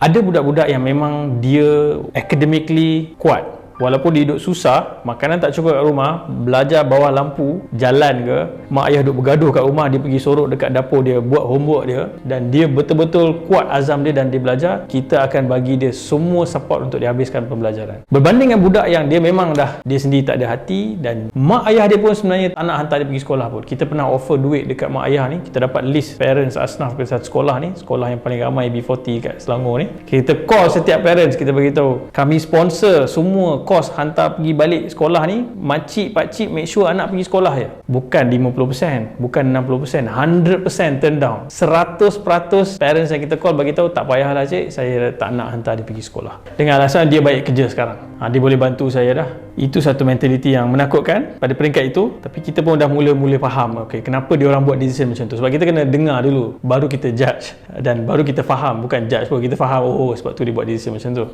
Ada budak-budak yang memang dia academically kuat, walaupun dia duduk susah, makanan tak cukup kat rumah, belajar bawah lampu, jalan ke, mak ayah duduk bergaduh kat rumah, dia pergi sorok dekat dapur dia, buat homework dia, dan dia betul-betul kuat azam dia dan dia belajar, kita akan bagi dia semua support untuk dia habiskan pembelajaran. Berbanding dengan budak yang dia memang dah, dia sendiri tak ada hati, dan mak ayah dia pun sebenarnya tak nak hantar dia pergi sekolah pun. Kita pernah offer duit dekat mak ayah ni, kita dapat list parents asnaf kat satu sekolah ni, sekolah yang paling ramai B40 kat Selangor ni. Kita call setiap parents, kita beritahu, kami sponsor semua kos hantar pergi balik sekolah ni, makcik, pakcik make sure anak pergi sekolah je. Bukan 50%, bukan 60%, 100% turn down. 100% parents yang kita call bagi tahu, tak payahlah cik, saya tak nak hantar dia pergi sekolah. Dengan alasan dia baik kerja sekarang. Dia boleh bantu saya dah. Itu satu mentaliti yang menakutkan pada peringkat itu, tapi kita pun dah mula faham, okay, kenapa dia orang buat decision macam tu. Sebab kita kena dengar dulu, baru kita judge, dan baru kita faham, bukan judge pun, kita faham, oh sebab tu dia buat decision macam tu.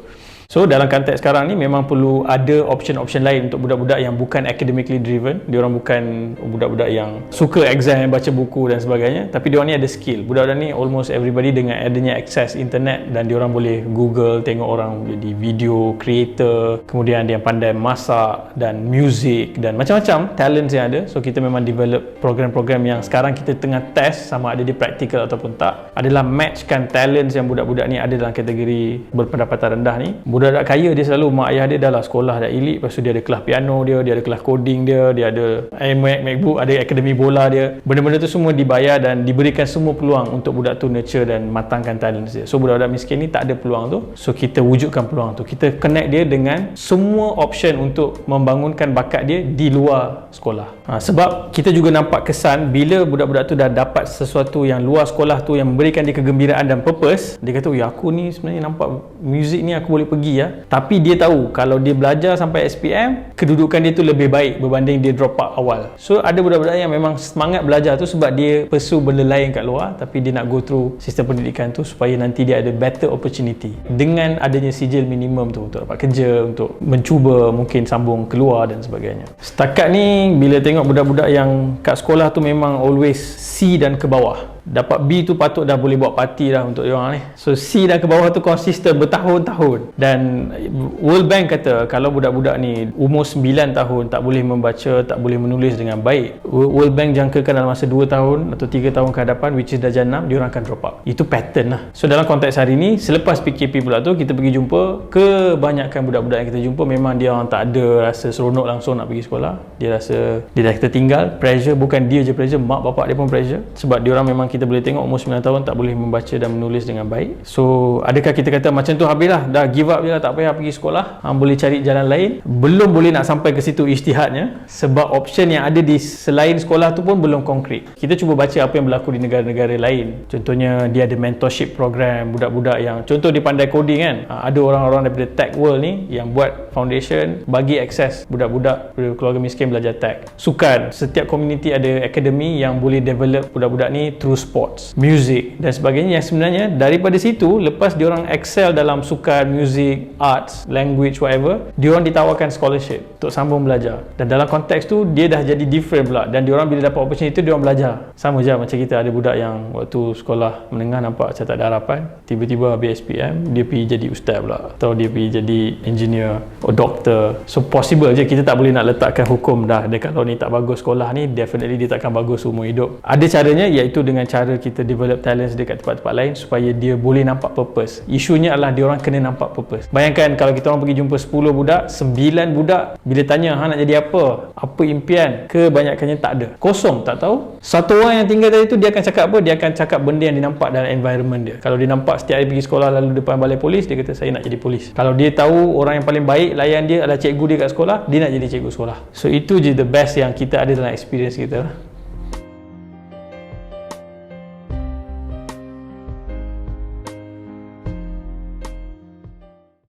So dalam konteks sekarang ni memang perlu ada option lain untuk budak-budak yang bukan academically driven. Diorang bukan budak-budak yang suka exam, baca buku dan sebagainya, tapi diorang ni ada skill. Budak-budak ni almost everybody dengan adanya akses internet, dan diorang boleh Google, tengok orang jadi video creator, kemudian dia pandai masak dan music dan macam-macam talents yang ada. So kita memang develop program-program yang sekarang kita tengah test sama ada dia practical ataupun tak, adalah matchkan talents yang budak-budak ni ada dalam kategori berpendapatan rendah ni. Budak-budak kaya dia selalu, mak ayah dia dah lah sekolah dah elit, lepas tu dia ada kelas piano dia ada kelas coding dia ada iMac, MacBook, ada akademi bola dia. Benda-benda tu semua dibayar dan diberikan semua peluang untuk budak tu nurture dan matangkan talent dia. So budak-budak miskin ni tak ada peluang tu, so kita wujudkan peluang tu. Kita connect dia dengan semua option untuk membangunkan bakat dia di luar sekolah. Sebab kita juga nampak kesan bila budak-budak tu dah dapat sesuatu yang luar sekolah tu yang memberikan dia kegembiraan dan purpose, dia kata, ya aku ni sebenarnya nampak muzik ni aku boleh pergi ya. Tapi dia tahu kalau dia belajar sampai SPM, kedudukan dia tu lebih baik berbanding dia drop out awal. So ada budak-budak yang memang semangat belajar tu sebab dia pursue benda lain kat luar, tapi dia nak go through sistem pendidikan tu supaya nanti dia ada better opportunity dengan adanya sijil minimum tu untuk dapat kerja, untuk mencuba mungkin sambung keluar dan sebagainya. Setakat ni bila tengok budak-budak yang kat sekolah tu memang always C dan ke bawah. Dapat B tu patut dah boleh buat party dah untuk diorang ni. So C dan ke bawah tu konsisten bertahun-tahun. Dan World Bank kata kalau budak-budak ni umur 9 tahun tak boleh membaca, tak boleh menulis dengan baik, World Bank jangkakan dalam masa 2 tahun atau 3 tahun ke hadapan, which is darjah 6, diorang akan drop out. Itu pattern lah. So dalam konteks hari ni, selepas PKP pula tu, kita pergi jumpa, kebanyakan budak-budak yang kita jumpa memang dia orang tak ada rasa seronok langsung nak pergi sekolah. Dia rasa dia dah tertinggal. Pressure, bukan dia je pressure, mak bapak dia pun pressure. Sebab diorang memang kita boleh tengok umur 9 tahun tak boleh membaca dan menulis dengan baik. So adakah kita kata macam tu habislah, dah give up je lah, tak payah pergi sekolah, boleh cari jalan lain? Belum boleh nak sampai ke situ ijtihadnya, sebab option yang ada di selain sekolah tu pun belum konkret. Kita cuba baca apa yang berlaku di negara-negara lain. Contohnya dia ada mentorship program budak-budak yang contoh dia pandai coding kan, ada orang-orang daripada tech world ni yang buat foundation bagi akses budak-budak dari keluarga miskin belajar tech. Sukan, setiap community ada akademi yang boleh develop budak-budak ni through sports, music dan sebagainya, yang sebenarnya daripada situ lepas diorang excel dalam sukan, music, arts, language, whatever, diorang ditawarkan scholarship untuk sambung belajar. Dan dalam konteks tu dia dah jadi different pula, dan diorang bila dapat opportunity tu diorang belajar. Sama je macam kita ada budak yang waktu sekolah menengah nampak macam tak ada harapan, tiba-tiba habis SPM dia pergi jadi ustaz pula, atau dia pergi jadi engineer atau doktor. So possible je, kita tak boleh nak letakkan hukum dah dia kalau ni tak bagus sekolah ni, definitely dia takkan bagus umur hidup. Ada caranya, iaitu dengan cara kita develop talents dia kat tempat-tempat lain supaya dia boleh nampak purpose. Isunya adalah dia orang kena nampak purpose. Bayangkan kalau kita orang pergi jumpa 10 budak, 9 budak bila tanya nak jadi apa impian, kebanyakannya tak ada, kosong, tak tahu. Satu orang yang tinggal tadi tu, dia akan cakap apa? Dia akan cakap benda yang dia nampak dalam environment dia. Kalau dia nampak setiap hari pergi sekolah lalu depan balai polis, dia kata saya nak jadi polis. Kalau dia tahu orang yang paling baik layan dia adalah cikgu dia kat sekolah, dia nak jadi cikgu sekolah. So itu je the best yang kita ada dalam experience kita lah.